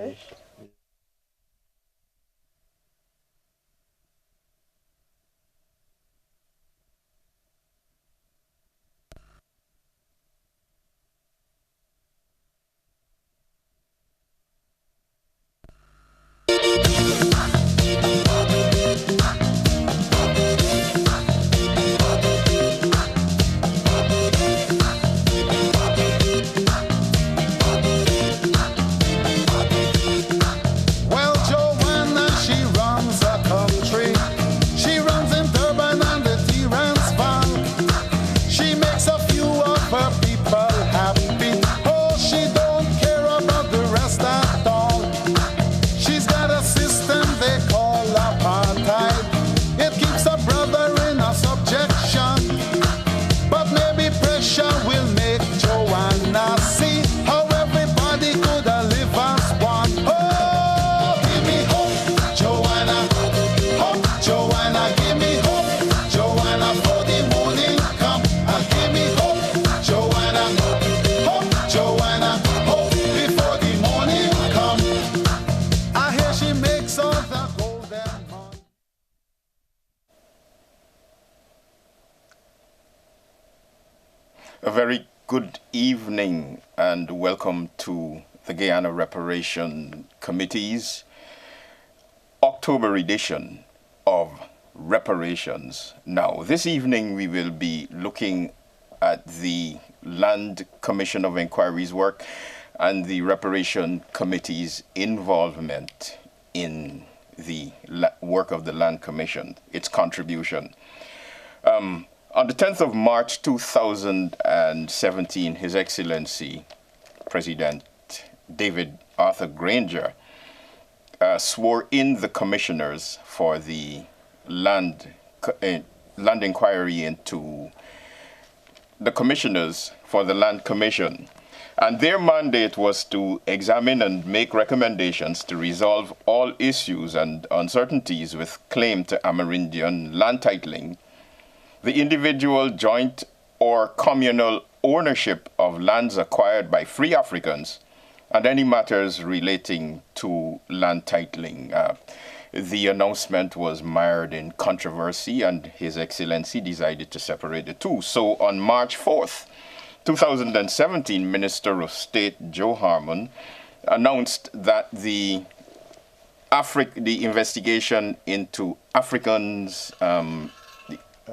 English. Well, Joanna, she runs a country. She runs in Durban and the Transvaal. She makes a few of her people happy. Oh, she don't care about the rest at all. She's got a system they call apartheid. It keeps a brother in a subjection. But maybe pressure will make Joanna see how everybody could live as one. Oh, give me hope, Joanna. Hope, Joanna, give me hope. Joanna, for the morning come. And give me hope, Joanna. Hope, Joanna. Hope before the morning come. I hear she makes all the golden money. A very good evening and welcome to the Guyana Reparations Committee's October edition of Reparations Now. This evening we will be looking at the Land Commission of Inquiry's work and the Reparation Committee's involvement in the work of the Land Commission, its contribution. On the 10th of March 2017, His Excellency President David Arthur Granger swore in the commissioners for the land inquiry into the commissioners for the Land Commission. And their mandate was to examine and make recommendations to resolve all issues and uncertainties with claim to Amerindian land titling, the individual, joint, or communal ownership of lands acquired by free Africans, and any matters relating to land titling. The announcement was mired in controversy, and His Excellency decided to separate the two. So on March 4th, 2017, Minister of State Joe Harmon announced that the investigation into Africans'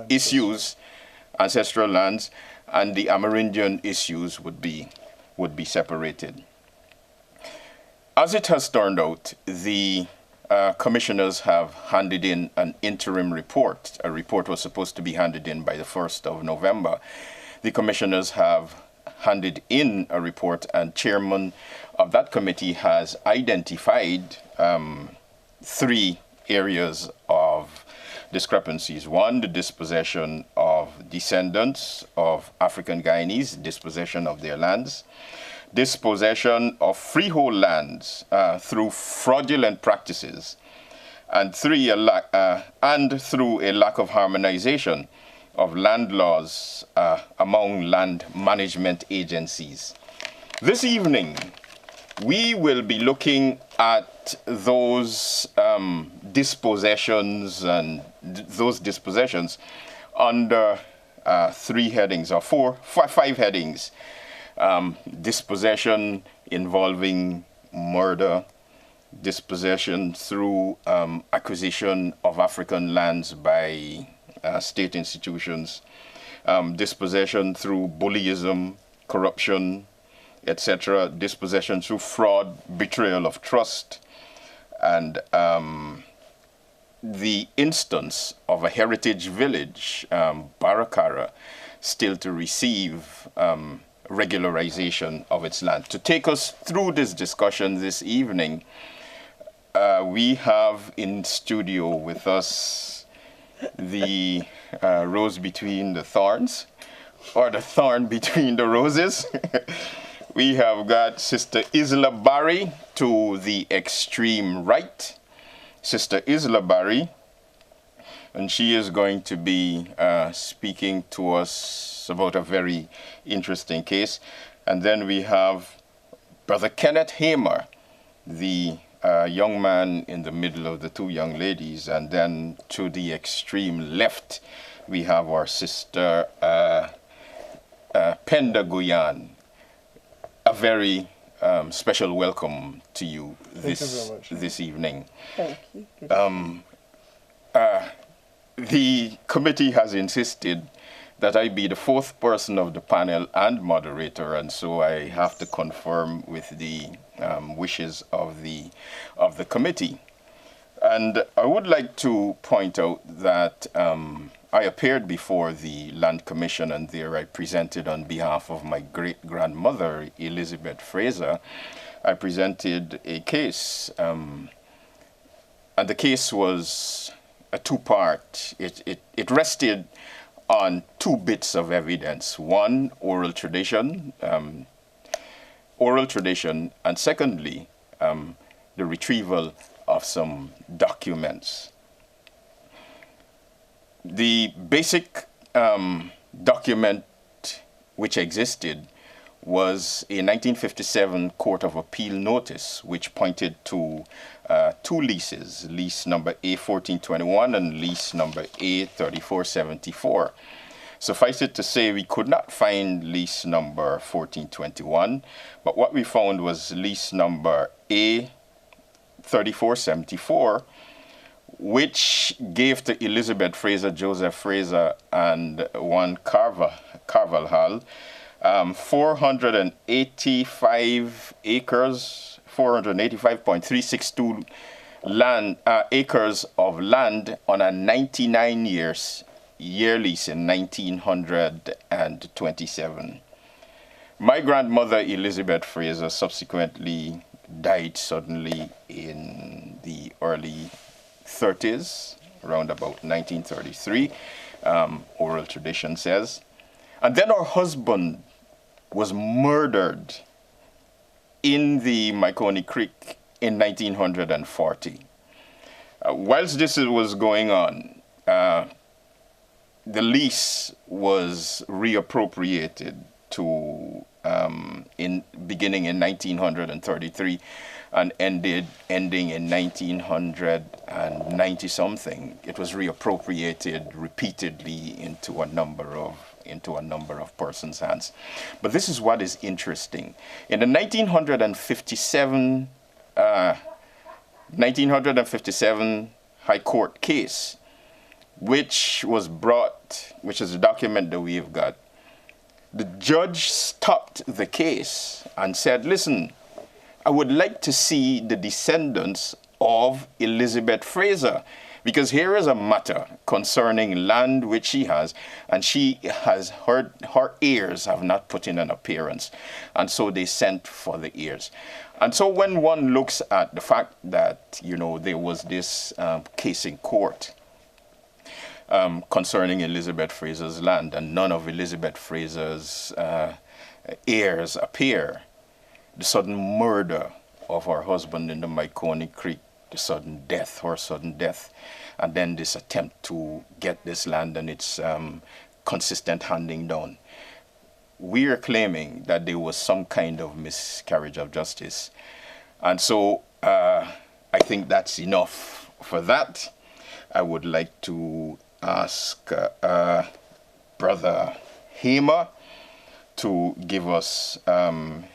issues, ancestral lands, and the Amerindian issues would be separated. As it has turned out, the commissioners have handed in an interim report. A report was supposed to be handed in by the 1st of November. The commissioners have handed in a report, and chairman of that committee has identified 3 areas of discrepancies. One, the dispossession of descendants of African Guyanese, dispossession of their lands, dispossession of freehold lands through fraudulent practices, and through a lack of harmonization of land laws among land management agencies. This evening, we will be looking at those dispossessions and those dispossessions under 3 headings or 5 headings. Dispossession involving murder, dispossession through acquisition of African lands by state institutions, dispossession through bullyism, corruption, etc., dispossession through fraud, betrayal of trust, and the instance of a heritage village, Barakara, still to receive regularization of its land. To take us through this discussion this evening, we have in studio with us the rose between the thorns, or the thorn between the roses. We have got Sister Isla Barry to the extreme right. Sister Isla Barry, and she is going to be speaking to us about a very interesting case. And then we have Brother Kenneth Hamer the young man in the middle of the two young ladies, and then to the extreme left, we have our sister Penda Guyan. A very special welcome to you this evening. Thank you. The committee has insisted that I be the fourth person of the panel and moderator, and so I have to confirm with the wishes of the committee. And I would like to point out that I appeared before the Land Commission, and there I presented on behalf of my great-grandmother, Elizabeth Fraser. I presented a case, and the case was a two-part. It rested on two bits of evidence. One, oral tradition, and secondly, the retrieval of some documents. The basic document which existed was a 1957 Court of Appeal notice which pointed to two leases, lease number A1421 and lease number A3474. Suffice it to say, we could not find lease number 1421, but what we found was lease number A3474, which gave to Elizabeth Fraser, Joseph Fraser, and one Carvalhal 485 acres, 485.362 acres of land on a 99 year lease in 1927. My grandmother, Elizabeth Fraser, subsequently died suddenly in the early 30s, around about 1933, oral tradition says. And then her husband was murdered in the Maikoni Creek in 1940. Whilst this was going on, the lease was reappropriated to beginning in 1933 and ending in 1990 something. It was reappropriated repeatedly into a number of persons' hands. But this is what is interesting. In the 1957 High Court case, which is a document that we have got, the judge stopped the case and said, listen, I would like to see the descendants of Elizabeth Fraser, because here is a matter concerning land which she has, and she has her heirs have not put in an appearance, and so they sent for the heirs. And so when one looks at the fact that, you know, there was this case in court concerning Elizabeth Fraser's land, and none of Elizabeth Fraser's heirs appear, the sudden murder of her husband in the Maikoni Creek, her sudden death, and then this attempt to get this land and its consistent handing down. We are claiming that there was some kind of miscarriage of justice. And so I think that's enough for that. I would like to ask Brother Hema to give us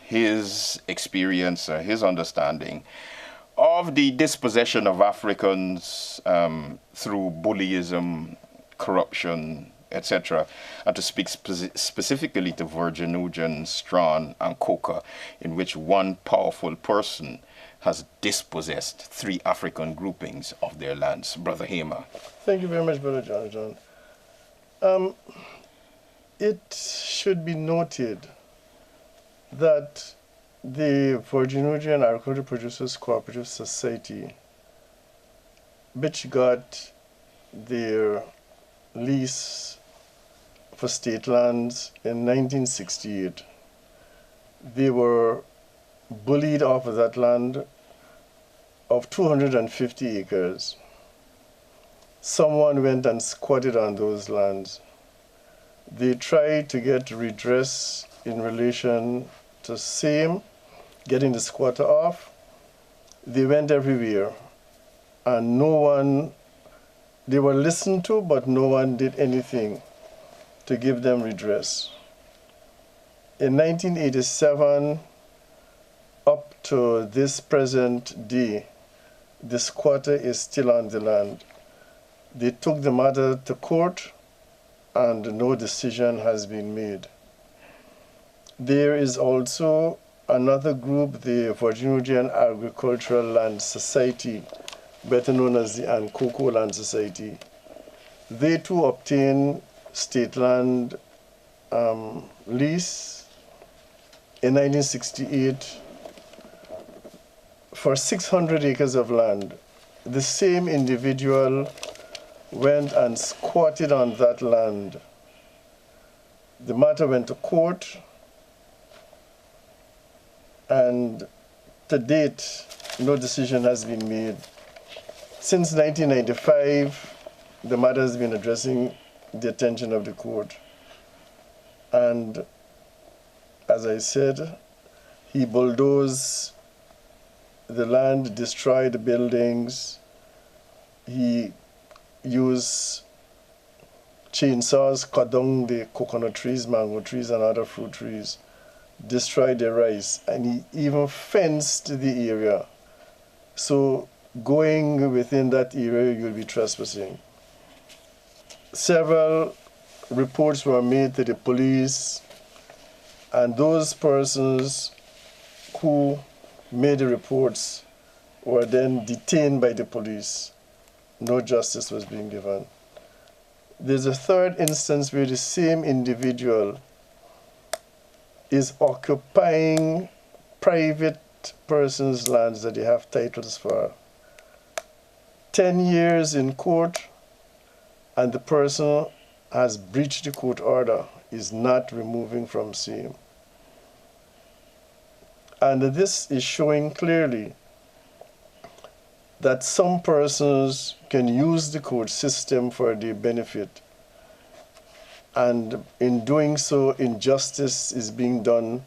his experience, his understanding of the dispossession of Africans through bullyism, corruption, etc., and to speak specifically to Virgin Nugent, Strawn, and Coca, in which one powerful person has dispossessed 3 African groupings of their lands. Brother Hema. Thank you very much, Brother John. It should be noted that the Virgin Nugent Agricultural Producers Cooperative Society, which got their lease for state lands in 1968, they were bullied off of that land of 250 acres. Someone went and squatted on those lands. They tried to get redress in relation to same, getting the squatter off, They went everywhere, and no one, they were listened to, but no one did anything to give them redress. In 1987, up to this present day, the squatter is still on the land. They took the matter to court, and no decision has been made. There is also another group, the Virginian Agricultural Land Society, better known as the Ancestral Land Society. They too obtained state land lease in 1968 for 600 acres of land. The same individual went and squatted on that land. The matter went to court, and to date, no decision has been made. Since 1995, the matter has been addressing the attention of the court. And as I said, he bulldozed the land, destroyed the buildings. He used chainsaws, cut down the coconut trees, mango trees, and other fruit trees, destroyed the rice, and he even fenced the area. So going within that area, you'll be trespassing. Several reports were made to the police, and those persons who made the reports were then detained by the police. No justice was being given. There's a third instance where the same individual is occupying private persons' lands that they have titles for. 10 years in court, and the person has breached the court order, is not removing from same. And this is showing clearly that some persons can use the court system for their benefit, and in doing so, injustice is being done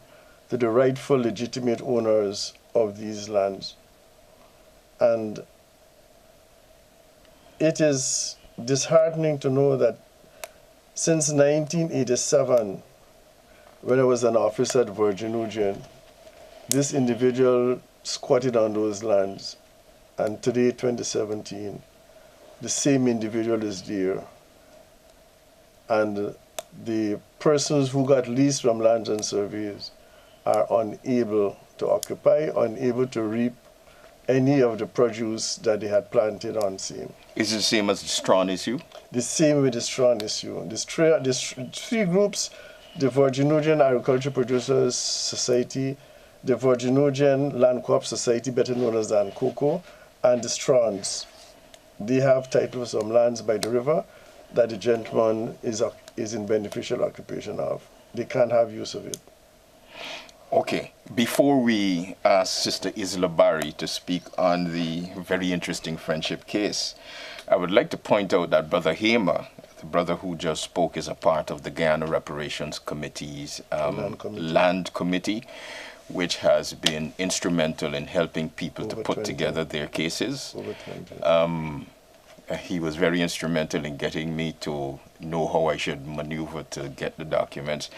to the rightful legitimate owners of these lands. And it is disheartening to know that since 1987, when I was an officer at Virgin Union, this individual squatted on those lands. And today, 2017, the same individual is there. And the persons who got lease from lands and surveys are unable to occupy, unable to reap any of the produce that they had planted on same. Is it the same as the Strawn issue? The same with the Strawn issue. There's three groups: the Virginian Agricultural Producers Society, the Virginian Land Co-op Society, better known as the ANCOCO, and the Strawns. They have titles on lands by the river that the gentleman is in beneficial occupation of. They can't have use of it. Okay, before we ask Sister Isla Barry to speak on the very interesting friendship case, I would like to point out that Brother Hamer, the brother who just spoke, is a part of the Guyana Reparations Committee's Land Committee, which has been instrumental in helping people to put together their cases. Over 20. He was very instrumental in getting me to know how I should maneuver to get the documents.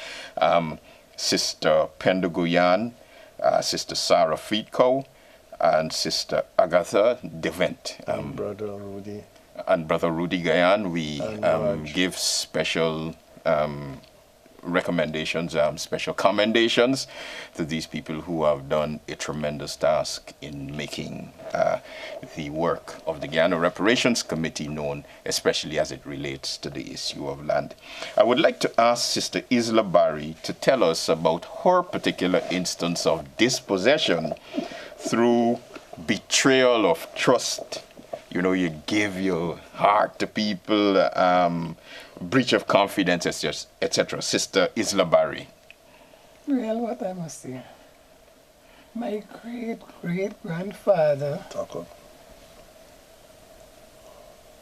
Sister Pendaguyan, Sister Sarah Friedkow, and Sister Agatha Devent. And Brother Rudy. And Brother Rudy Gayan, we give special recommendations, special commendations to these people who have done a tremendous task in making the work of the Guyana Reparations Committee known, especially as it relates to the issue of land. I would like to ask Sister Isla Barry to tell us about her particular instance of dispossession through betrayal of trust. You know, you give your heart to people, breach of confidence, etc. Sister Isla Barry. Well, what I must say, my great-great-grandfather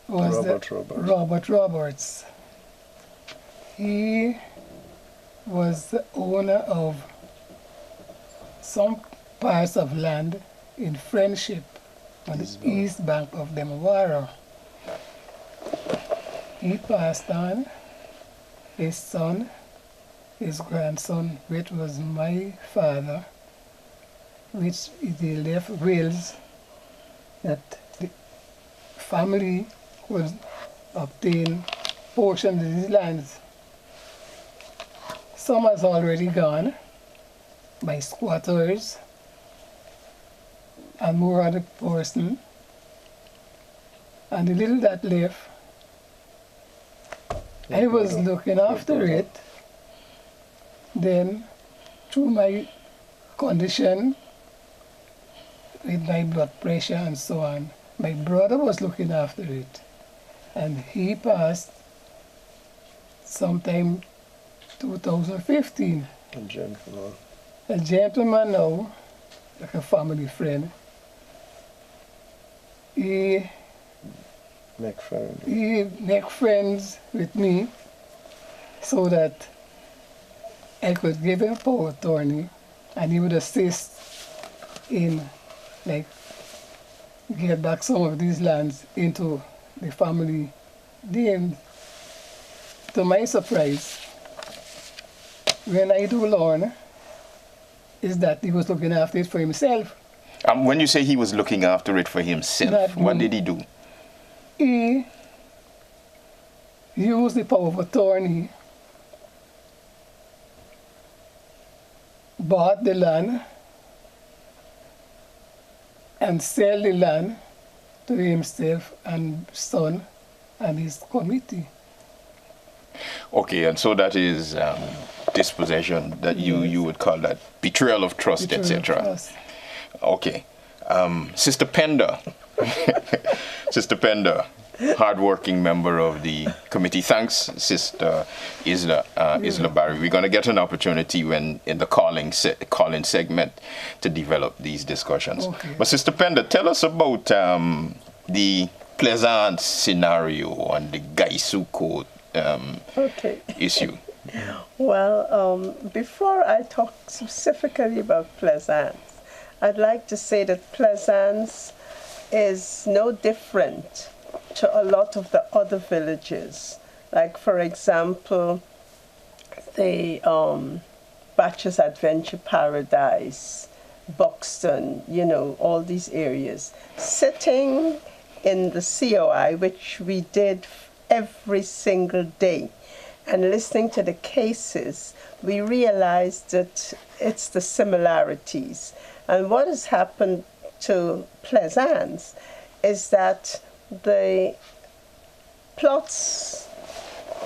was Robert Roberts. He was the owner of some parts of land in Friendship on the east bank of Demawara. He passed on. His son, his grandson, which was my father, which they left wills that the family would obtain portions of these lands. Some has already gone by squatters and more other person, and the little that left, I was looking after it. Then, through my condition with my blood pressure and so on, my brother was looking after it, and he passed sometime 2015. A gentleman. A gentleman now, like a family friend, he make friends with me so that I could give him power of attorney and he would assist in like get back some of these lands into the family name. To my surprise, when I do learn is that he was looking after it for himself. When you say he was looking after it for himself, what did he do? He used the power of attorney, bought the land, and sell the land to himself and son and his committee. Okay, and so that is dispossession, that you would call that betrayal of trust, etc. Okay. Sister Pender, Sister Pender, hardworking member of the committee. Thanks, Sister Isla Barry. We're going to get an opportunity when in the call-in segment to develop these discussions. Okay. But Sister Pender, tell us about the Plaisance scenario and the Gaisuko issue. Well, before I talk specifically about Plaisance, I'd like to say that Plaisance is no different to a lot of the other villages. Like, for example, the Batches Adventure Paradise, Buxton, you know, all these areas. Sitting in the COI, which we did every single day, and listening to the cases, we realized that it's the similarities. And what has happened to Plaisance is that the plots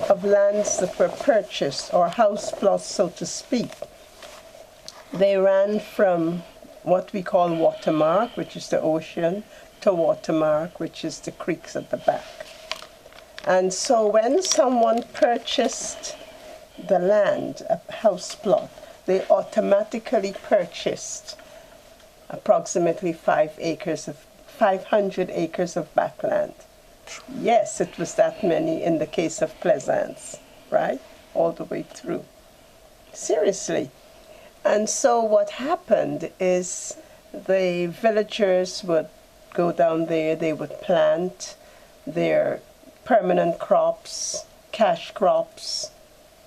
of lands that were purchased, or house plots, so to speak, they ran from what we call watermark, which is the ocean, to watermark, which is the creeks at the back. And so when someone purchased the land, a house plot, they automatically purchased approximately 500 acres of backland. Yes, it was that many in the case of Plaisance, right? All the way through. Seriously. And so what happened is the villagers would go down there, they would plant their permanent crops, cash crops.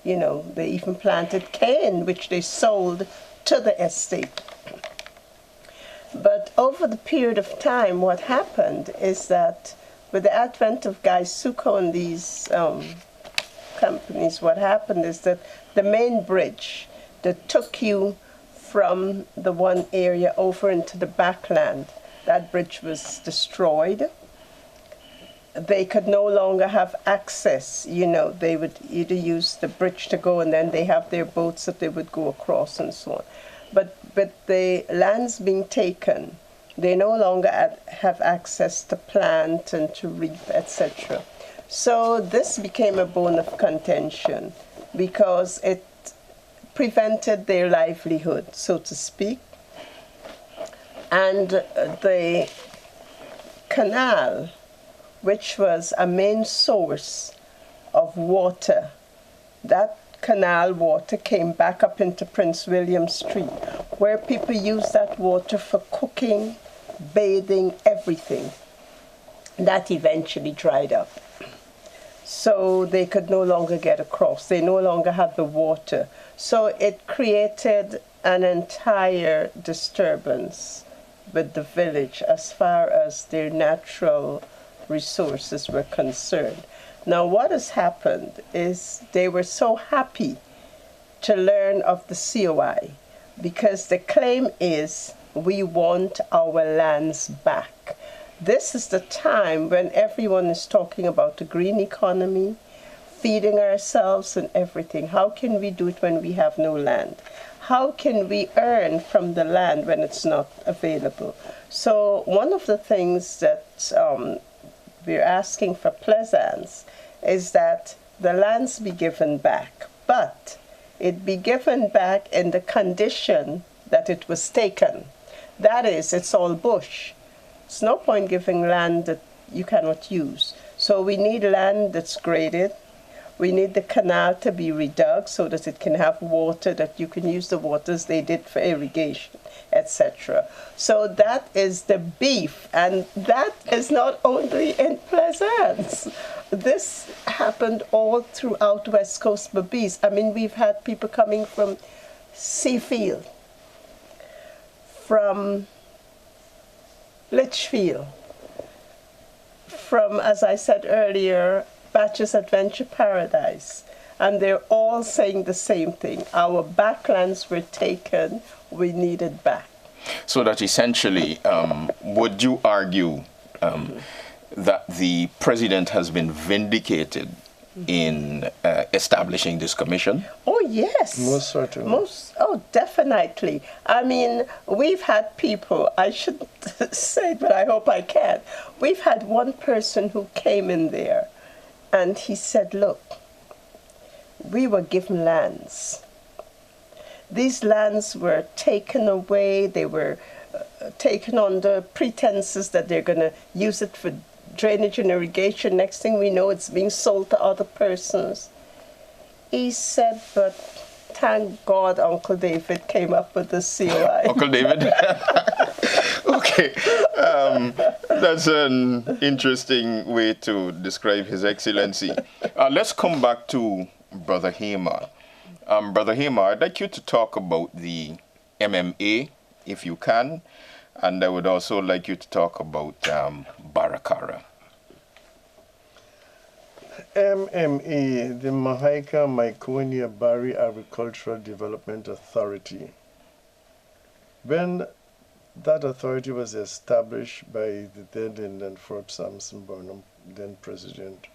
You know, they even planted cane, which they sold to the estate. But over the period of time, what happened is that with the advent of Gaisuko and these companies, what happened is that the main bridge that took you from the one area over into the backland, that bridge was destroyed. They could no longer have access. You know, they would either use the bridge to go, and then they have their boats that they would go across and so on. But the lands being taken, they no longer have access to plant and to reap, etc. So this became a bone of contention because it prevented their livelihood, so to speak. And the canal, which was a main source of water, that canal water came back up into Prince William Street, where people used that water for cooking, bathing, everything. That eventually dried up. So they could no longer get across. They no longer had the water. So it created an entire disturbance with the village as far as their natural resources were concerned. Now what has happened is they were so happy to learn of the COI because the claim is we want our lands back. This is the time when everyone is talking about the green economy, feeding ourselves and everything. How can we do it when we have no land? How can we earn from the land when it's not available? So one of the things that we're asking for Plaisance is that the lands be given back, but it be given back in the condition that it was taken. That is, it's all bush. It's no point giving land that you cannot use. So we need land that's graded. We need the canal to be redug so that it can have water, that you can use the waters they did for irrigation, etc. So that is the beef, and that is not only in Plaisance. This happened all throughout West Coast Berbice. I mean, we've had people coming from Seafield, from Litchfield, from, as I said earlier, Batches Adventure Paradise, and they're all saying the same thing. Our backlands were taken, we need it back. So that essentially, would you argue that the president has been vindicated in establishing this commission? Oh, yes. Most certainly. Oh, definitely. I mean, we've had people, I shouldn't say it, but I hope I can. We've had one person who came in there and he said, look, we were given lands. These lands were taken away. They were taken under pretenses that they're going to use it for drainage and irrigation. Next thing we know, it's being sold to other persons. He said, but thank God Uncle David came up with the COI. Uncle David? Okay. That's an interesting way to describe His Excellency. Let's come back to Brother Hamer. Brother Hamer, I'd like you to talk about the MMA, if you can, and I would also like you to talk about Baracara. MMA, the Mahaika Myconia Bari Agricultural Development Authority. When that authority was established by the then and Fort Sampson Burnham, then president,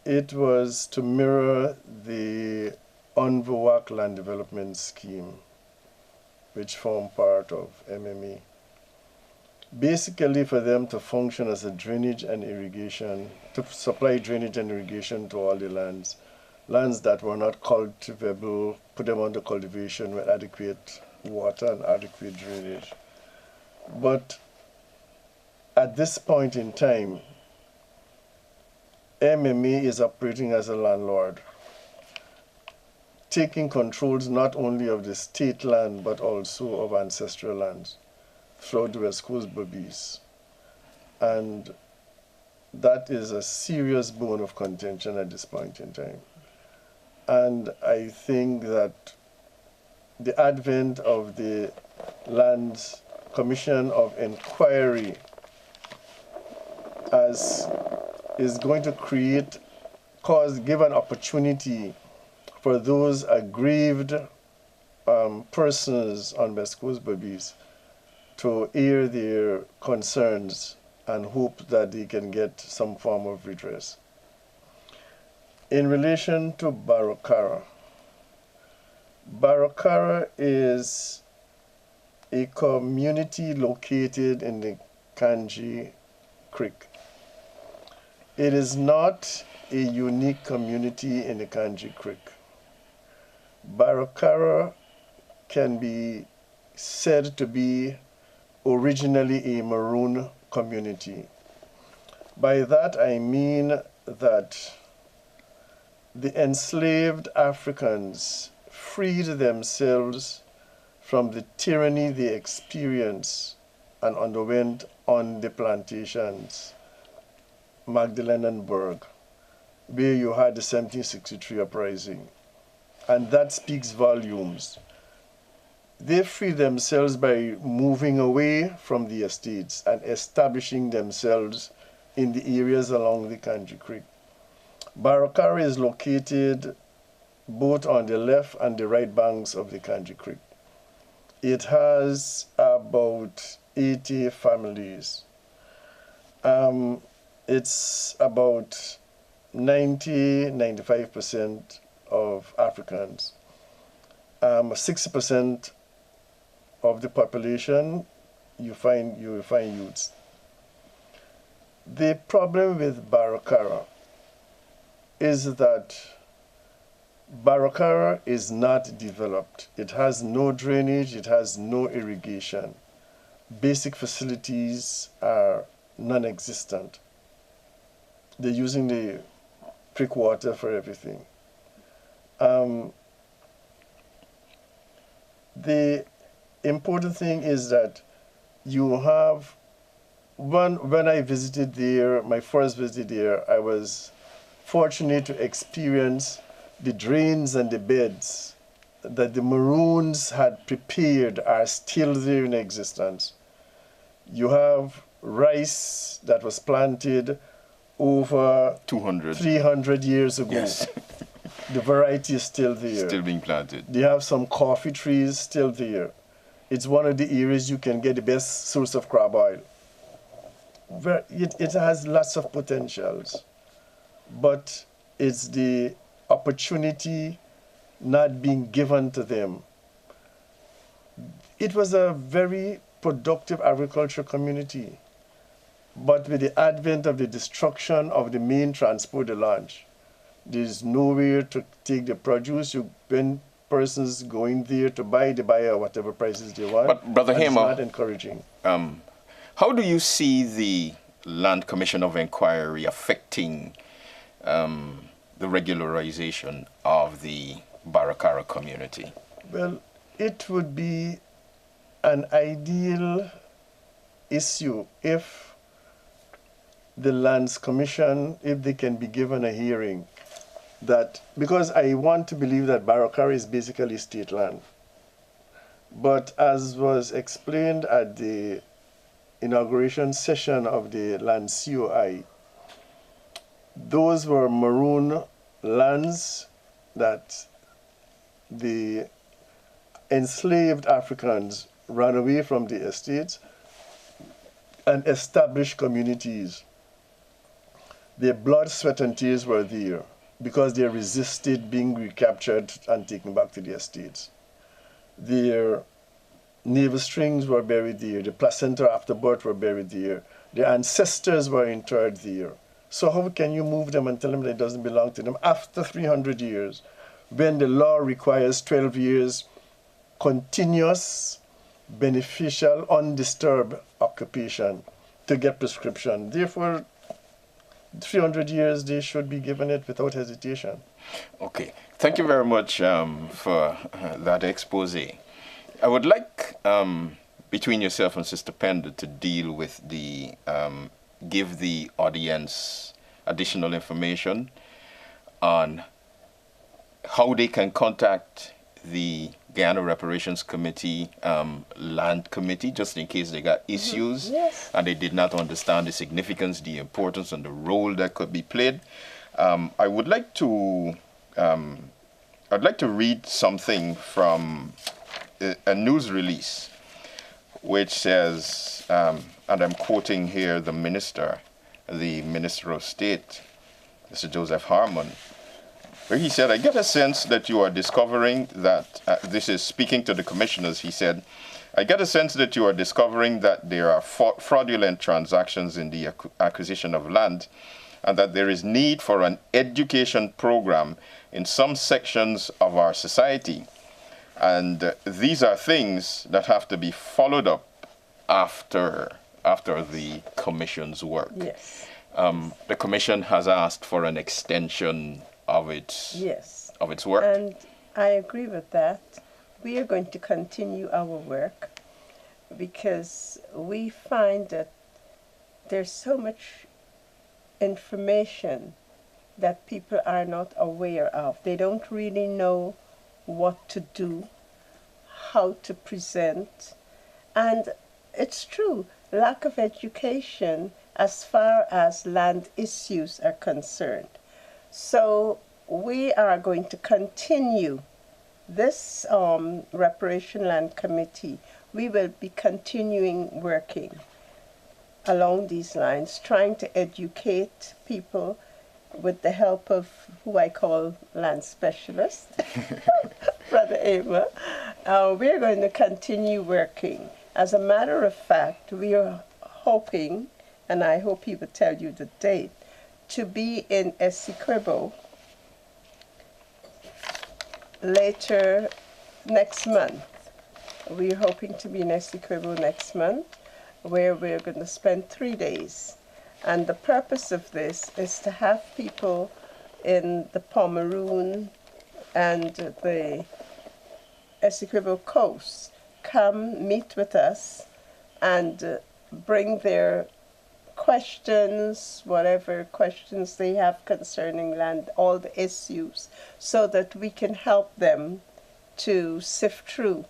it was to mirror the UNVOAC land development scheme, which formed part of MMA. Basically for them to function as a drainage and irrigation, to supply drainage and irrigation to all the lands that were not cultivable, put them under cultivation with adequate water and adequate drainage. But at this point in time, MMA is operating as a landlord, taking controls not only of the state land but also of ancestral lands throughout the West Coast Berbice. And that is a serious bone of contention at this point in time. And I think that the advent of the Lands Commission of Inquiry is going to give an opportunity for those aggrieved persons on West Coast Berbice to air their concerns and hope that they can get some form of redress. In relation to Baracara, Baracara is a community located in the Kanji Creek. It is not a unique community in the Kanji Creek. Baracara can be said to be originally a Maroon community. By that I mean that the enslaved Africans freed themselves from the tyranny they experienced and underwent on the plantations, Magdalene and Berg, where you had the 1763 uprising. And that speaks volumes. They free themselves by moving away from the estates and establishing themselves in the areas along the Kanji Creek. Barakara is located both on the left and the right banks of the Kanji Creek. It has about 80 families. It's about 95% of Africans. 60% of the population you find youths. The problem with Barakara is that Barakara is not developed. It has no drainage, it has no irrigation. Basic facilities are non-existent. They're using the creek water for everything. The important thing is that you have, when I visited there, my first visit there, I was fortunate to experience the drains and the beds that the Maroons had prepared are still there in existence. You have rice that was planted over 300 years ago. Yes. The variety is still there. Still being planted. They have some coffee trees still there. It's one of the areas you can get the best source of crab oil. It has lots of potentials, but it's the opportunity not being given to them. It was a very productive agriculture community, but with the advent of the destruction of the main transport, the launch, there's nowhere to take the produce. When persons going there to buy, they buy at whatever prices they want. But Brother Hamer, it's not encouraging. How do you see the Land Commission of Inquiry affecting the regularization of the Barakara community? Well, it would be an ideal issue if the Lands Commission, if they can be given a hearing, that, because I want to believe that Barakara is basically state land. But as was explained at the inauguration session of the land COI, those were Maroon lands that the enslaved Africans ran away from the estates and established communities. Their blood, sweat, and tears were there because they resisted being recaptured and taken back to the estates. Their navel strings were buried there. The placenta after birth were buried there. Their ancestors were interred there. So how can you move them and tell them that it doesn't belong to them after 300 years, when the law requires 12 years continuous, beneficial, undisturbed occupation to get prescription? Therefore, 300 years, they should be given it without hesitation. Okay. Thank you very much for that expose. I would like, between yourself and Sister Pender, to deal with the, give the audience additional information on how they can contact the Guyana Reparations Committee, Land Committee, just in case they got issues and they did not understand the significance, the importance, and the role that could be played. I would like to, I'd like to read something from a news release, which says, and I'm quoting here the Minister of State, Mr. Joseph Harmon, where he said, I get a sense that you are discovering that, this is speaking to the commissioners, he said, I get a sense that you are discovering that there are fraudulent transactions in the acquisition of land, and that there is need for an education program in some sections of our society. And these are things that have to be followed up after the commission's work. Yes. The commission has asked for an extension of its work. And I agree with that. We are going to continue our work. because we find that there's so much information that people are not aware of. They don't really know what to do, how to present. And it's true, lack of education as far as land issues are concerned. So we are going to continue this Reparation Land Committee. We will be continuing working along these lines, trying to educate people with the help of who I call land specialist, Brother Emma. We're going to continue working. As a matter of fact, we are hoping, and I hope he will tell you the date, to be in Essequibo later next month. We're hoping to be in Essequibo next month, where we're going to spend 3 days. And the purpose of this is to have people in the Pomeroon and the Essequibo coast come meet with us and bring their questions, whatever questions they have concerning land, all the issues, so that we can help them to sift through,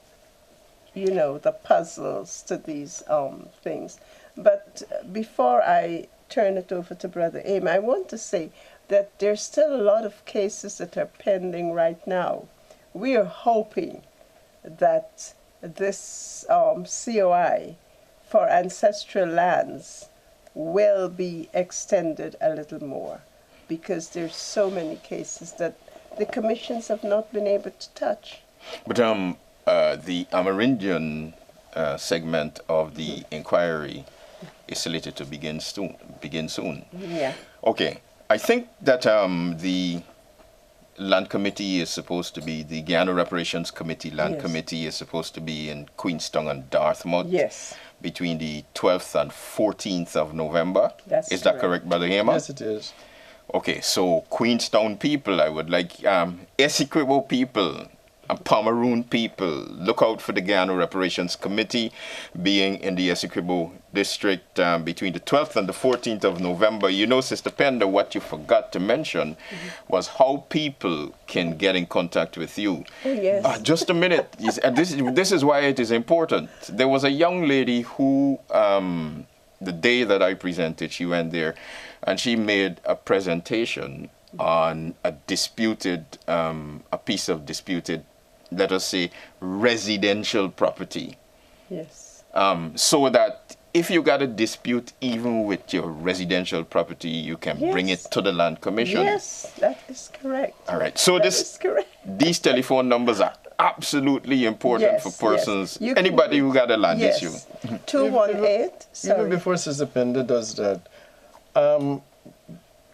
you know, the puzzles to these things. But before I turn it over to Brother Aim, I want to say that there's still a lot of cases that are pending right now. We are hoping that this COI for ancestral lands will be extended a little more, because there's so many cases that the commissions have not been able to touch. But the Amerindian segment of the inquiry is slated to begin soon. Yeah. Okay, I think that the Land Committee is supposed to be, the Guyana Reparations Committee Land Yes. Committee is supposed to be in Queenstown and Dartmouth. Yes. Between the 12th and 14th of November. That's Is that correct, Brother Hema? Yes, it is. Okay, so Queenstown people, I would like Essequibo people and Pomeroon people, look out for the Guyana Reparations Committee being in the Essequibo district between the 12th and the 14th of November. You know, Sister Penda, what you forgot to mention was how people can get in contact with you. Oh, yes. Just a minute. This is why it is important. There was a young lady who, the day that I presented, she went there and she made a presentation on a disputed, a piece of disputed, let us say, residential property. Yes. So that if you got a dispute even with your residential property, you can bring it Yes. to the Land Commission. Yes, that is correct. All right. So That is correct. these telephone numbers are absolutely important Yes, for yes. persons, You can anybody who got a land Yes. issue. 218, sorry. Even before Sister Penda does that,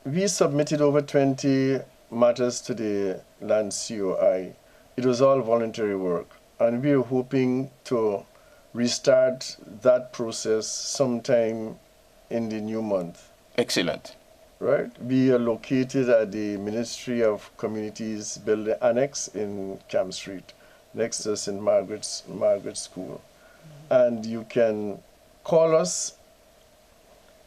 we submitted over 20 matters to the Land COI. It was all voluntary work, and we are hoping to restart that process sometime in the new month. Excellent. Right? We are located at the Ministry of Communities building annex in Camp Street, next to St. Margaret's School. And you can call us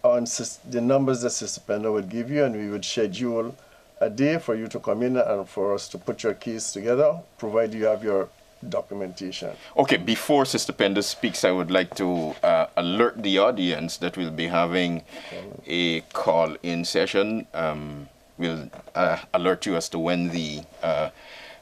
on the numbers that Sister Penda would give you, and we would schedule a day for you to come in and for us to put your case together, provided you have your documentation. Okay, before Sister Penda speaks, I would like to alert the audience that we'll be having a call-in session. We'll alert you as to when the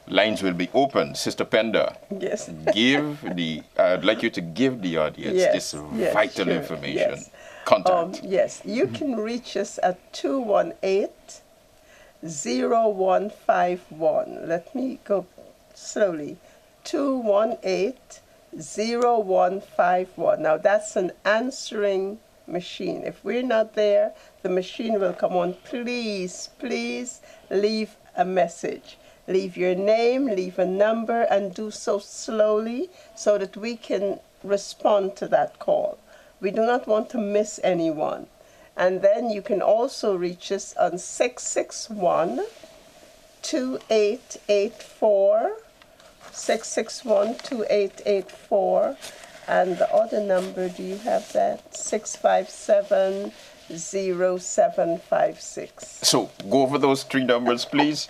lines will be open. Sister Penda, Yes. I'd like you to give the audience Yes, this yes, vital sure, information. yes. Contact. Yes, you can reach us at 218-0151. Let me go slowly. 218-0151. Now that's an answering machine. If we're not there, the machine will come on. Please, please leave a message. Leave your name, leave a number, and do so slowly so that we can respond to that call. We do not want to miss anyone. And then you can also reach us on 661-2884, 661-2884, And the other number, do you have that? 657-0756. So go over those three numbers, please.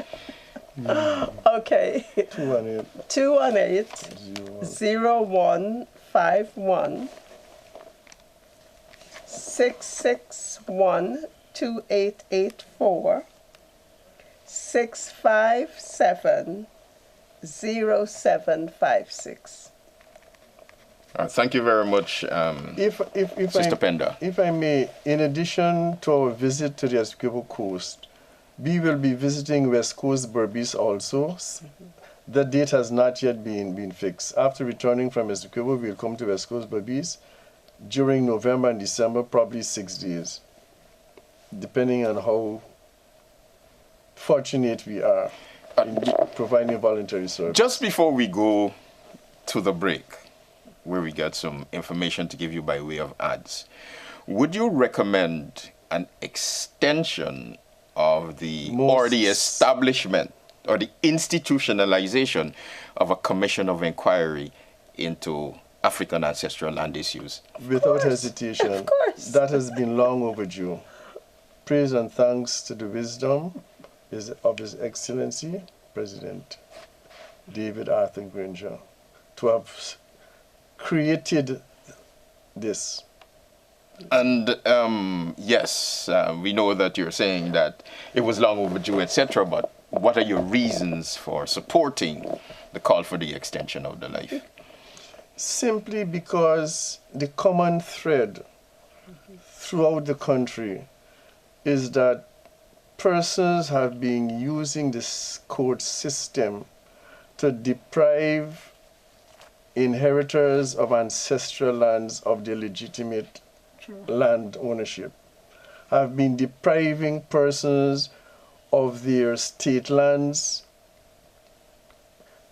Okay. 218 218-0151 661-2884 657-0756. Thank you very much, Sister Penda. If I may, in addition to our visit to the Essequibo Coast, we will be visiting West Coast Berbice also. The date has not yet been fixed. After returning from Essequibo, we'll come to West Coast Berbice during November and December, probably 6 days, depending on how fortunate we are in providing voluntary service. Just before we go to the break, where we get some information to give you by way of ads, would you recommend an extension of the establishment or the institutionalization of a commission of inquiry into African ancestral land issues? Without hesitation. Of course. That has been long overdue. Praise and thanks to the wisdom of His Excellency, President David Arthur Granger, to have created this. And yes, we know that you're saying that it was long overdue, etc., but what are your reasons for supporting the call for the extension of the life? Simply because the common thread throughout the country is that persons have been using this court system to deprive inheritors of ancestral lands of their legitimate land ownership, have been depriving persons of their state lands,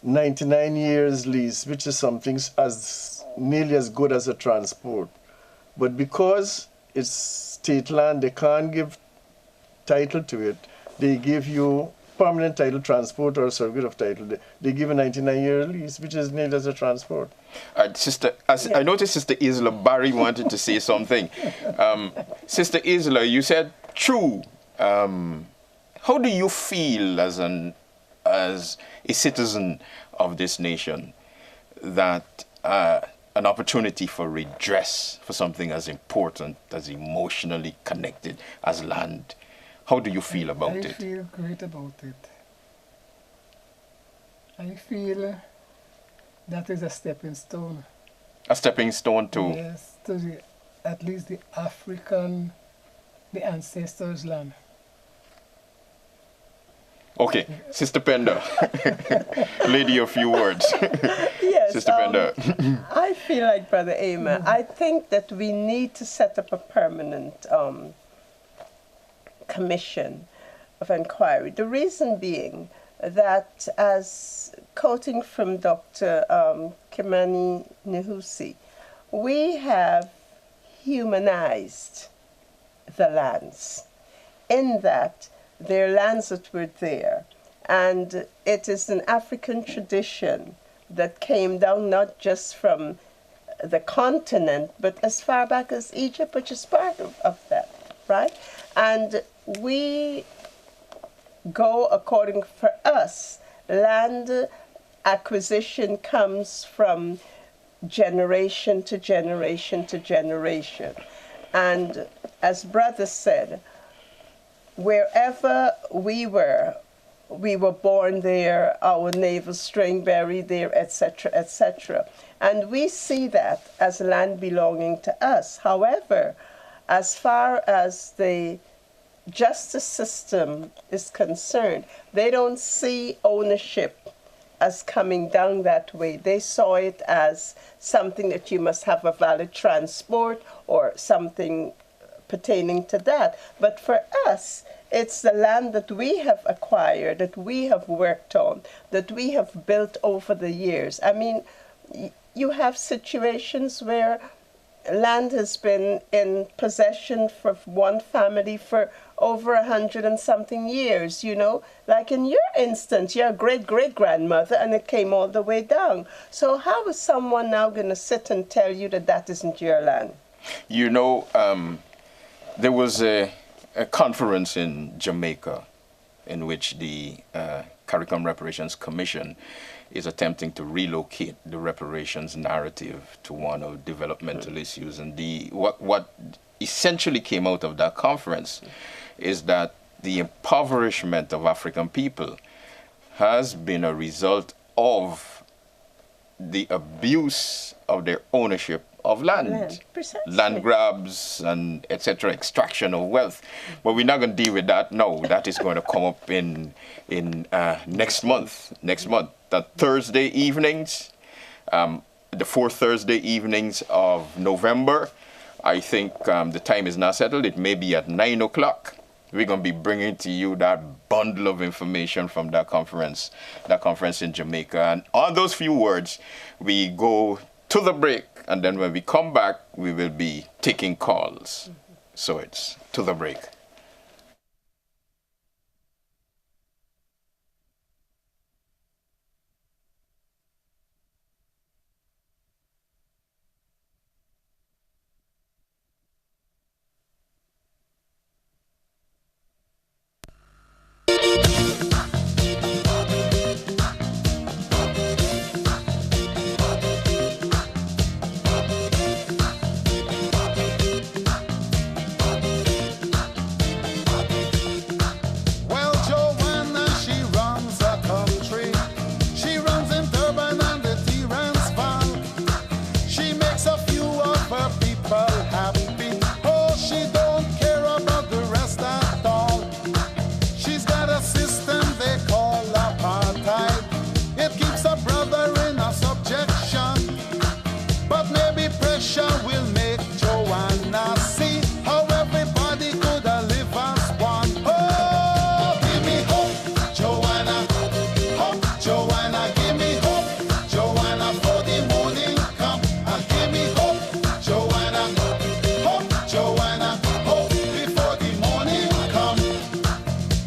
99 years lease, which is something as nearly as good as a transport. But because it's state land, they can't give title to it. They give you permanent title, transport, or surrogate of title. They give a 99-year lease, which is nearly as a transport. Sister, I noticed Sister Isla Barry wanted to say something. Sister Isla, you said true. How do you feel as a citizen of this nation that an opportunity for redress for something as important, as emotionally connected as land, how do you feel about it? I feel great about it. I feel that is a stepping stone. A stepping stone to? Yes, to at least the ancestors' land. Okay, Sister Penda, lady, a few words. Yes, Sister Penda. I feel like Brother Aymer. I think that we need to set up a permanent commission of inquiry. The reason being that, as quoting from Dr. Kimani Nehusi, we have humanized the lands in that they're lands that were there. And it is an African tradition that came down not just from the continent, but as far back as Egypt, which is part of that, right? And we go according, for us, land acquisition comes from generation to generation to generation. And as Brother said, wherever we were born there, our navel string buried there, etc., etc. And we see that as land belonging to us. However, as far as the justice system is concerned, they don't see ownership as coming down that way. They saw it as something that you must have a valid transport or something pertaining to that. But for us, it's the land that we have acquired, that we have worked on, that we have built over the years. I mean, you have situations where land has been in possession for one family for over 100 and something years, you know. Like in your instance, your great-great-grandmother, and it came all the way down. So how is someone now going to sit and tell you that that isn't your land? You know, there was a conference in Jamaica in which the Guyana Reparations Commission is attempting to relocate the reparations narrative to one of developmental issues. And what essentially came out of that conference is that the impoverishment of African people has been a result of the abuse of their ownership of land. Precisely. Land grabs and etc., extraction of wealth. But we're not going to deal with that now. That is going to come up in next month. The Thursday evenings, the 4th Thursday evenings of November. I think the time is not settled. It may be at 9 o'clock. We're going to be bringing to you that bundle of information from that conference in Jamaica. And on those few words, we go to the break. And then when we come back, we will be taking calls. So it's to the break. Well, Joanna, she runs a country. She runs in Durban and the Transvaal. She makes a few of her people happy. Oh, she don't care about the rest at all. She's got a system they call apartheid. It keeps a brother in a subjection. But maybe pressure will make Joanna see how everybody could live as one. Oh, give me hope, Joanna. Hope, Joanna, give me hope. Joanna, for the morning come. And give me hope, Joanna. Hope, Joanna. Hope before the morning come.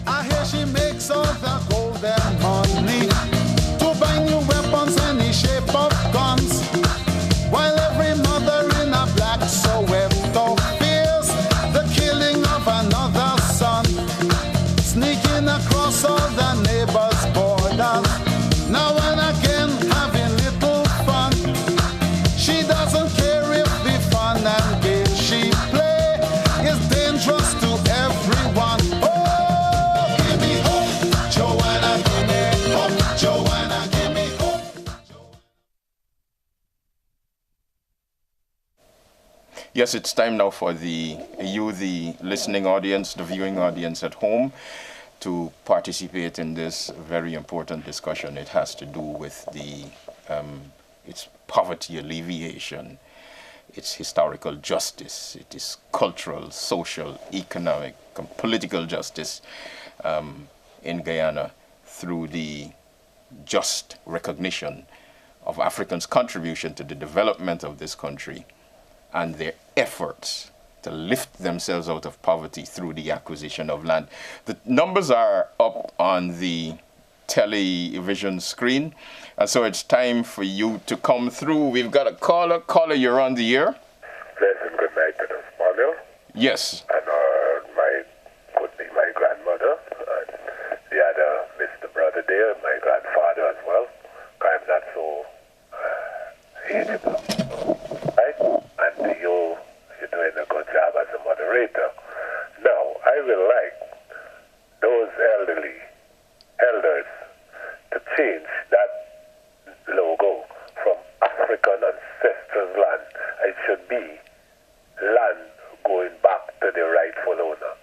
I hear she makes all the golden money to buy new weapons any shape of guns. While every mother in a black Soweto fears the killing of another son, sneaking across all the neighbors' borders, now and again having little fun. She doesn't care if the fun and game she play is dangerous to everyone. Oh, give me hope, Joanna, give me hope, Joanna, give me hope. Yes, it's time now for the listening audience, the viewing audience at home, to participate in this very important discussion. It has to do with its poverty alleviation, its historical justice, it is cultural, social, economic, and political justice in Guyana through the just recognition of Africans' contribution to the development of this country and their efforts to lift themselves out of poverty through the acquisition of land. The numbers are up on the television screen, and so it's time for you to come through. We've got a caller. Caller, you're on the air. Pleasant good night to the Spaniel. Yes. And could be my grandmother, and the other Mr. Brother there, my grandfather as well. I'm not so ageable. Right? And you're doing a good job as a moderator. Now, I will like those elders to change that logo from African Ancestral Land. It should be land going back to the rightful owner.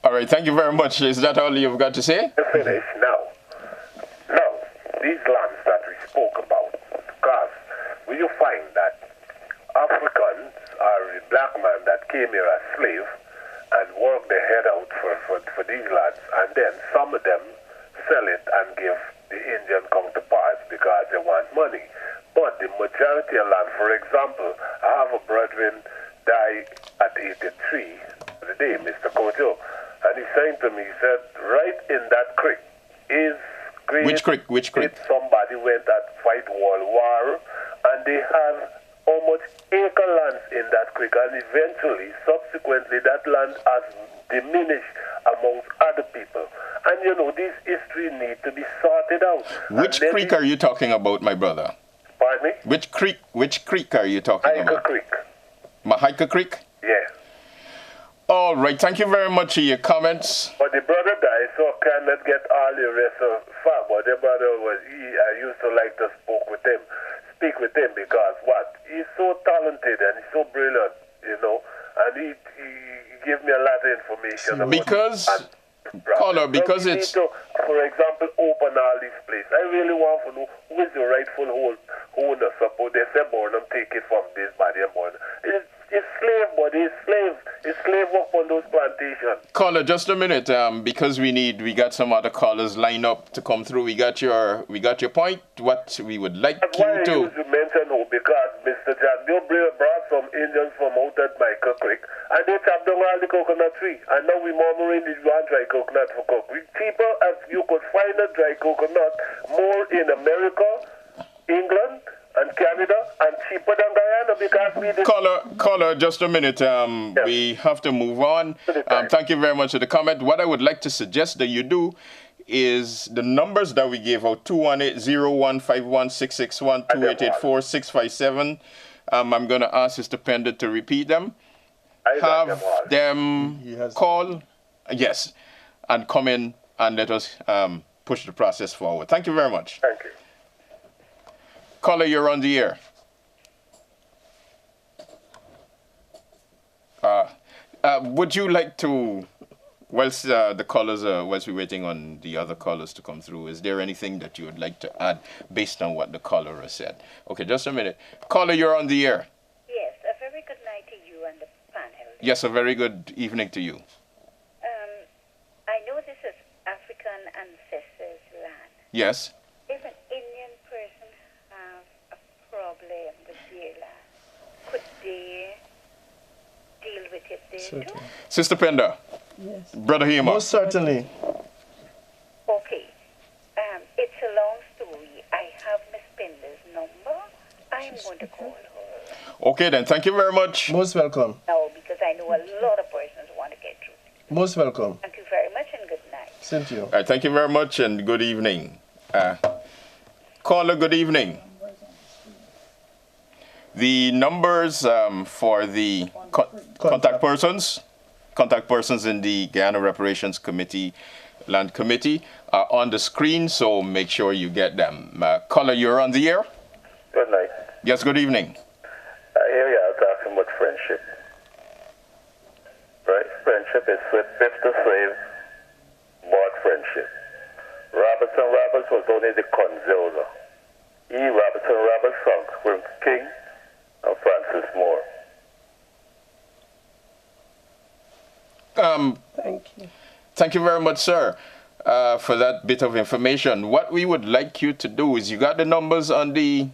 All right, thank you very much. Is that all you've got to say? To finish now. Now, these lands that we spoke about, because will you find that Africans are the black man that came here as slave and worked their head out for these lands, and then some of them sell it and give the Indian counterparts because they want money. But the majority of land, for example, I have a brethren die at 83 the day, Mr. Kojo, Which creek? Which creek? Somebody went and fight World War, and they have almost acre lands in that creek, and eventually, subsequently, that land has diminished amongst other people. And you know, this history need to be sorted out. Which creek are you talking about, my brother? Pardon me? Which creek are you talking about? Creek. Mahika Creek? Yeah. All right, thank you very much for your comments. But the brother died, so I cannot get all the rest of far. But the brother I used to like to speak with him because what? He's so talented and he's so brilliant, you know, and he gave me a lot of information about because caller, because so it's need to, for example, open all these places. I really want to know who is the rightful owner. Suppose they say Burnham take it from this body and Burnham. It's slave, but it's slave work on those plantations. caller, just a minute, because we got some other callers lined up to come through. We got your point. What we would like That's you why I to used to mention who, because Mr. John Bill brought some Indians from out at Michael Creek, and they chopped down all the coconut tree, and now we murmuring the one dry coconut for cook. We cheaper as you could find a dry coconut more in America, England, and Canada, and cheaper than Guyana because we did. Caller, just a minute. We have to move on. Thank you very much for the comment. What I would like to suggest that you do is the numbers that we gave out, 218-0151-661, 2884-657. I'm going to ask Mr. Pender to repeat them. Have them call, yes, and come in and let us push the process forward. Thank you very much. Thank you. Caller, you're on the air. Would you like to, whilst the callers, whilst we're waiting on the other callers to come through, is there anything that you would like to add based on what the caller has said? Okay, just a minute. Caller, you're on the air. Yes, a very good night to you and the panel. Yes, a very good evening to you. I know this is African ancestors' land. Yes. If an Indian person have a problem with their land, could they deal with it there too? Sister Pender. Yes. Brother Hema. Most certainly. Okay. It's a long story. I have Miss Pender's number. I'm going to call her Okay then, thank you very much. Most welcome. now because I know a lot of persons want to get through. Most welcome. Thank you very much and good night. Same to you. All right, thank you very much and good evening. Caller, good evening. The numbers for the contact persons in the Guyana Reparations Committee, Land Committee, are on the screen, so make sure you get them. Caller, you're on the air? Good night. Yes, good evening. Here you are talking about friendship. Right? Friendship is with the slave bought friendship. Roberts was only the conservator. Roberts sunk with King and Francis Moore. Thank you. Thank you very much, sir, for that bit of information. What we would like you to do is you got the numbers on the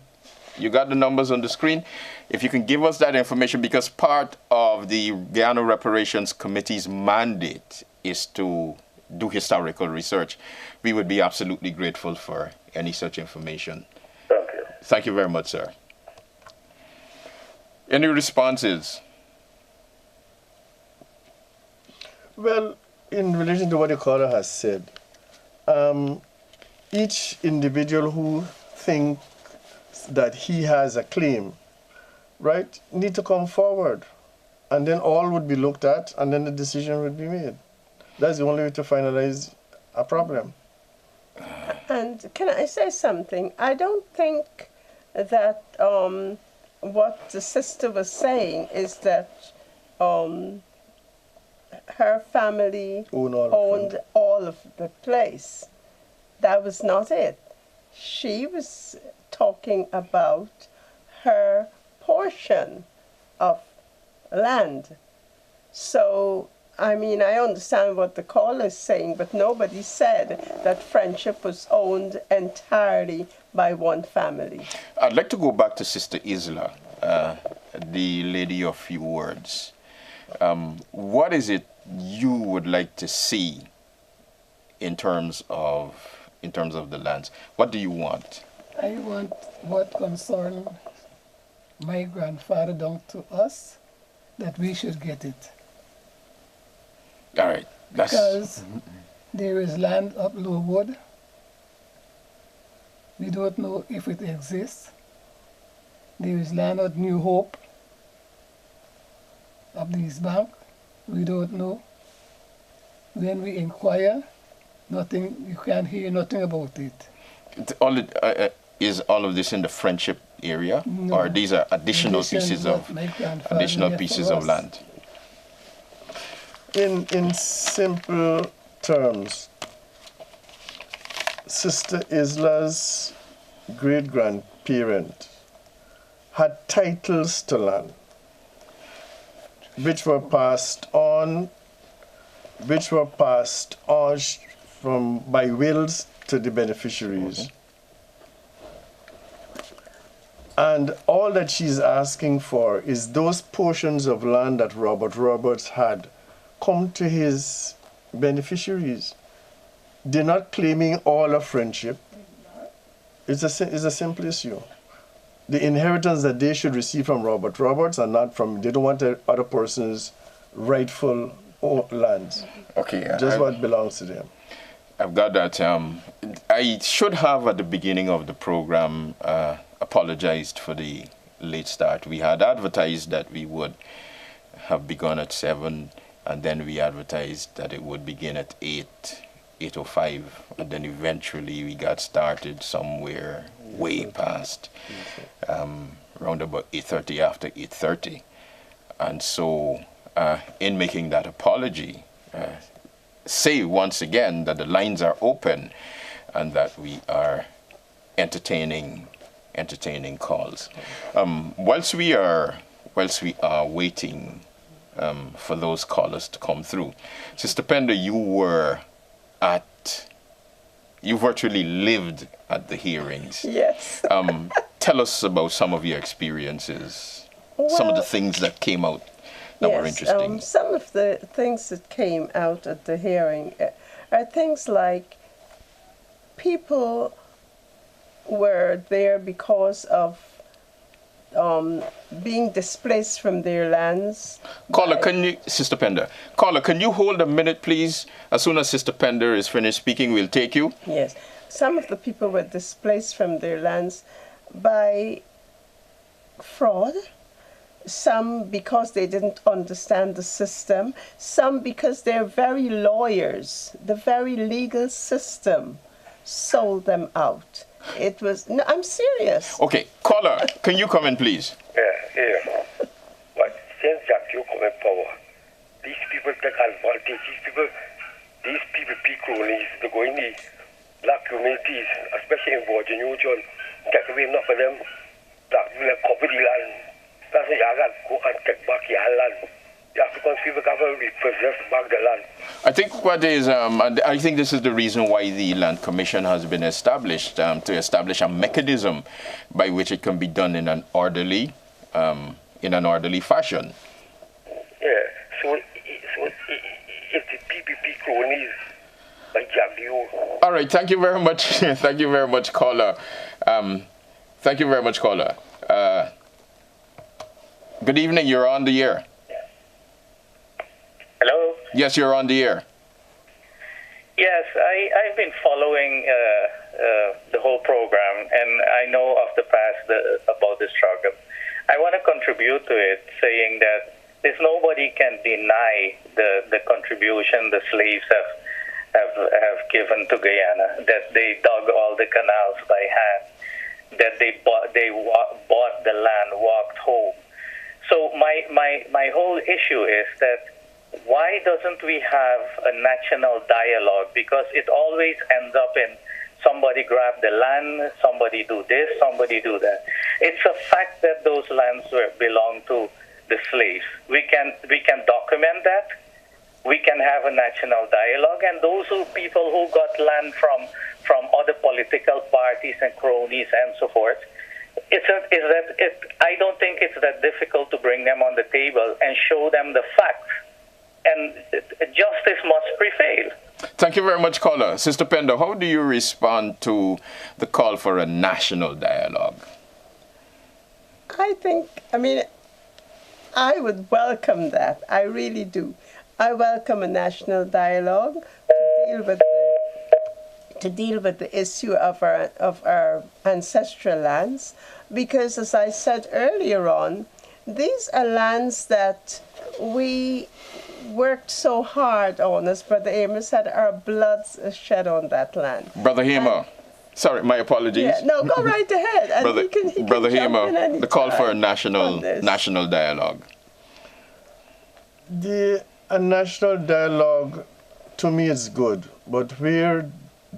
screen. If you can give us that information, because part of the Guyana Reparations Committee's mandate is to do historical research, we would be absolutely grateful for any such information. Thank you. Thank you very much, sir. Any responses? Well, in relation to what the caller has said, each individual who thinks that he has a claim, right, need to come forward. And then all would be looked at, and then the decision would be made. That's the only way to finalize a problem. And can I say something? I don't think that what the sister was saying is that her family owned all of the place. That was not it. She was talking about her portion of land. So, I mean, I understand what the caller is saying, but nobody said that friendship was owned entirely by one family. I'd like to go back to Sister Isla, the lady of few words. What is it you would like to see in terms of in terms of the lands. What do you want? I want what concerned my grandfather down to us, that we should get it. All right. Because there is land up Lowood. We don't know if it exists. There is land at New Hope, up the East Bank. We don't know. When we inquire, nothing, you can't hear nothing about it. Is all of this in the Friendship area? No. Or these are additional pieces of land? In simple terms, Sister Isla's great-grandparent had titles to land, which were passed on from by wills to the beneficiaries. Okay. And all that she's asking for is those portions of land that Robert Roberts had come to his beneficiaries. They're not claiming all of Friendship. It's a simple issue. The inheritance that they should receive from Robert Roberts and not from, they don't want other person's rightful lands. Okay. Just what belongs to them. I've got that. I should have at the beginning of the program apologized for the late start. We had advertised that we would have begun at 7, and then we advertised that it would begin at 8:05, and then eventually we got started somewhere way past, around about 8:30, after 8:30. And so in making that apology, say once again that the lines are open and that we are entertaining calls. Whilst we are waiting for those callers to come through, Sister Pender, you virtually lived at the hearings. Yes. Tell us about some of your experiences, some of the things that came out that were interesting. Some of the things that came out at the hearing are things like people were there because of being displaced from their lands. Sister Pender, caller, can you hold a minute, please? As soon as Sister Pender is finished speaking, we'll take you. Yes. Some of the people were displaced from their lands by fraud. Some because they didn't understand the system. Some because their very lawyers, the very legal system, sold them out. It was, no, I'm serious. Okay, caller, can you come in, please? Yeah. But since that you come in power, these people take advantage. These people, cronies, they go in the black communities, especially in Virginia, John, take away enough of them, black people copy the land. That's why you got to go and take back your land. The African people got to repossess back the land. I think what is, I think this is the reason why the Land Commission has been established, to establish a mechanism by which it can be done in an orderly fashion. Yeah, so if the PPP cronies like Jabio. All right, thank you very much. Thank you very much, caller. Thank you very much, caller. Good evening, you're on the air. Hello? Yes, you're on the air. Yes, I've been following the whole program, and I know of the past about the struggle. I want to contribute to it, saying that there's nobody can deny the contribution the slaves have given to Guyana, that they dug all the canals by hand, that they bought the land, walked home. So my whole issue is that why doesn't we have a national dialogue? Because it always ends up in somebody grab the land, somebody do this, somebody do that. It's a fact that those lands belong to the slaves. We can document that. We can have a national dialogue, and those people who got land from other political parties and cronies and so forth, I don't think it's that difficult to bring them on the table and show them the facts. And justice must prevail. Thank you very much, caller. Sister Penda, how do you respond to the call for a national dialogue? I would welcome that. I really do. I welcome a national dialogue to deal with the issue of our ancestral lands, because, as I said earlier on, these are lands that we worked so hard on, as Brother Amos said, our blood shed on that land. Brother Hema, sorry, my apologies. Yeah, no, go right ahead. And Brother, he can Brother jump in Hema, any the call for a time national dialogue. A national dialogue, to me, is good, but where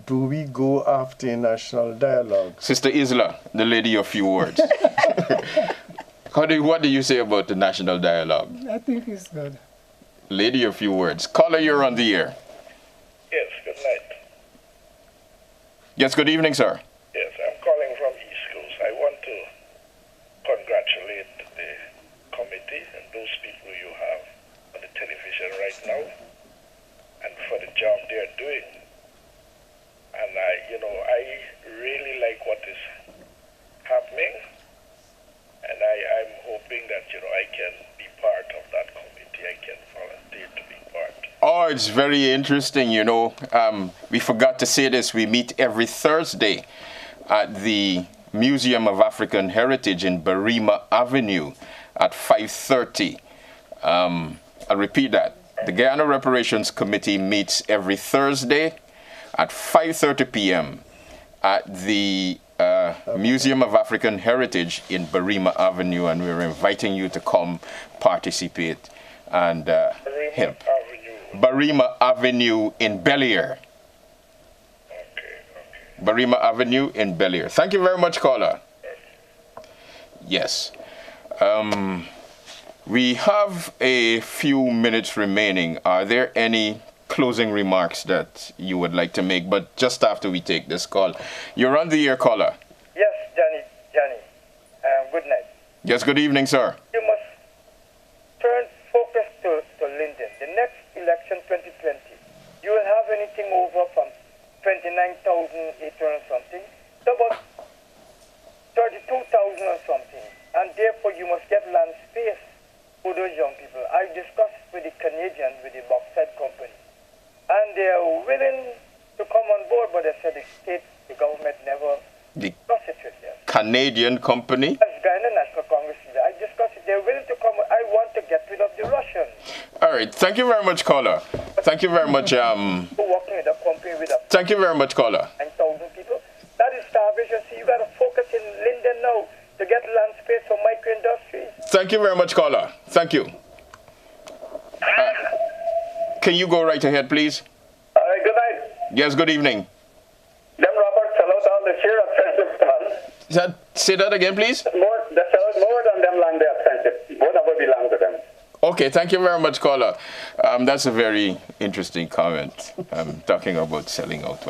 do we go after a national dialogue? Sister Isla, the lady of few words. What do you say about the national dialogue? I think it's good. Lady of few words. Caller, you're on the air. Yes, good night. Yes, good evening, sir. Yes, I'm calling from East Coast. I want to congratulate the committee and those people you have on the television right now, and for the job they're doing. And I really like what is happening, and I'm hoping that I can be part of that committee. I can volunteer to be part. Oh, it's very interesting, we forgot to say this. We meet every Thursday at the Museum of African Heritage in Barima Avenue at 5:30. I'll repeat that. The Guyana Reparations Committee meets every Thursday at 5:30 p.m. at the Museum of African Heritage in Barima Avenue, and we're inviting you to come participate and help. Barima Avenue in Bel Air. Okay. Barima Avenue in Bel Air. Thank you very much, caller. Yes. We have a few minutes remaining. Are there any closing remarks that you would like to make? But just after we take this call. You're on the air, caller. Yes, Johnny. Good night. Yes, good evening, sir. You must turn focus to Linden. The next election, 2020, you will have anything over from 29,800 something to about 32,000 or something. And therefore, you must get land space for those young people. I discussed with the Canadians, with the bauxite company, and they are willing to come on board, but they said the government never discussed it with them. Canadian company? As Guyana National Congress, I discussed it. They're willing to come. I want to get rid of the Russians. All right. Thank you very much, caller. Thank you very much. Working with a company with a Thank you very much, caller. 9,000 people. That is starvation. So you got to focus in Linden now to get land space for micro industries. Thank you very much, caller. Thank you. Can you go right ahead, please? Good night. Yes, good evening. Them Robert sell out all the share of friendship land. Say that again, please. They sell out more than them land they have friendship. Both of them belong to them. Okay, thank you very much, caller. That's a very interesting comment. Talking about selling out.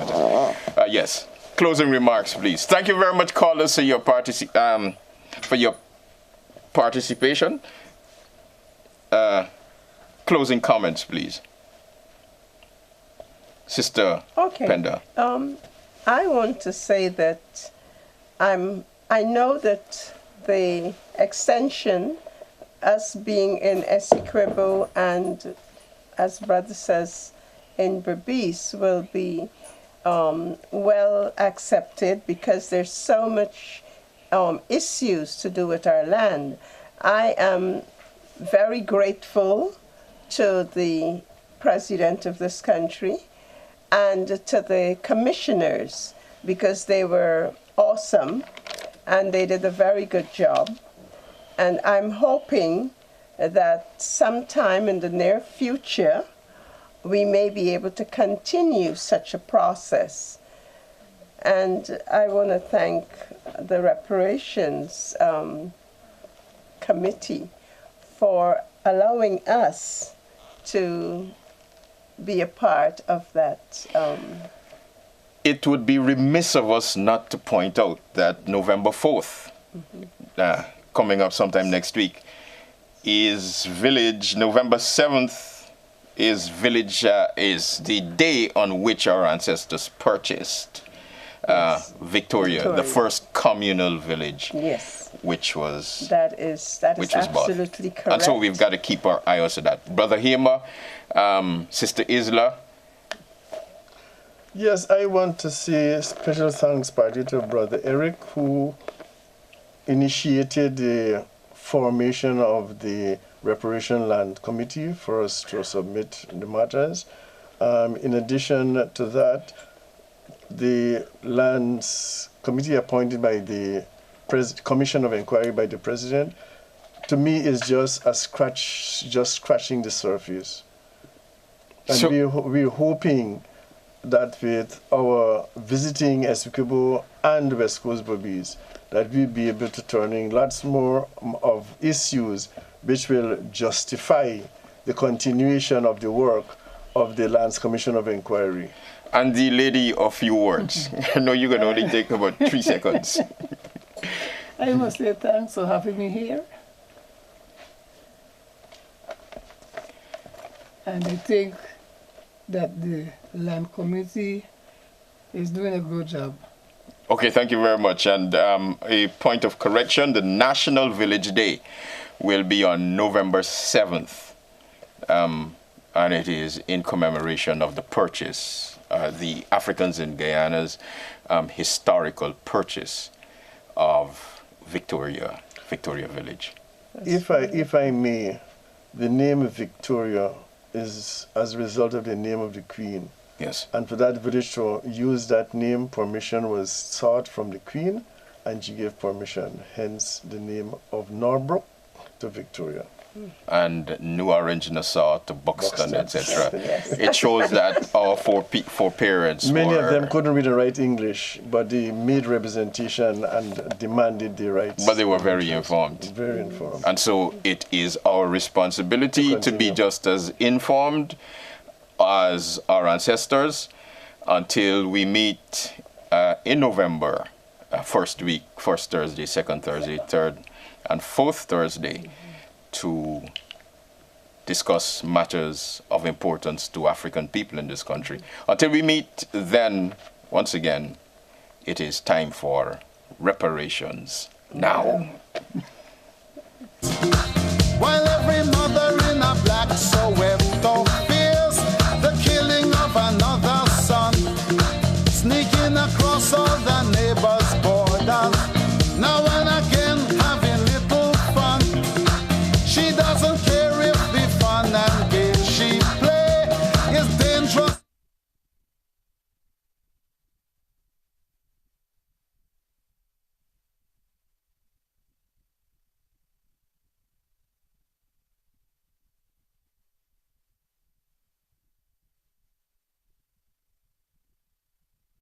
Yes, closing remarks, please. Thank you very much, callers, for your participation. Closing comments, please. Sister Penda. I want to say that I know that the extension, us being in Essequibo and, as brother says, in Berbice, will be well accepted because there's so much issues to do with our land. I am very grateful to the president of this country and to the commissioners, because they were awesome and they did a very good job. And I'm hoping that sometime in the near future, we may be able to continue such a process. And I want to thank the Reparations Committee for allowing us to be a part of that. It would be remiss of us not to point out that November 4th, coming up sometime next week, is November 7th village is the day on which our ancestors purchased Victoria, the first communal village. Yes. Which was that is absolutely correct. And so we've got to keep our eye out on that. Brother Hema, Sister Isla. Yes, I want to say special thanks party to Brother Eric, who initiated the formation of the Reparations Land Committee for us to submit the matters. In addition to that, the Lands Committee appointed by the Commission of Inquiry by the President, to me is just scratching the surface. And so we're hoping that with our visiting Essequibo and West Coast Bobbies, that we'll be able to turn in lots more of issues which will justify the continuation of the work of the Lands Commission of Inquiry. And the lady of few words. I know you can only take about 3 seconds. I must say thanks for having me here. And I think that the Land Committee is doing a good job. Okay, thank you very much. And a point of correction, the National Village Day will be on November 7th. And it is in commemoration of the purchase, the Africans in Guyana's historical purchase of Victoria Village. If I may, the name Victoria is as a result of the name of the Queen. Yes. And for that village to use that name, permission was sought from the Queen, and she gave permission, hence the name of Norbrook to Victoria. And New Orange, Nassau to Buxton, etc. Yes. It shows that our foreparents many of them couldn't read and write English, but they made representation and demanded the rights. But they were very informed. Very informed. And so it is our responsibility to be just as informed as our ancestors until we meet in November, first week, first Thursday, second Thursday, third and fourth Thursday, to discuss matters of importance to African people in this country. Until we meet then, once again, it is time for reparations now.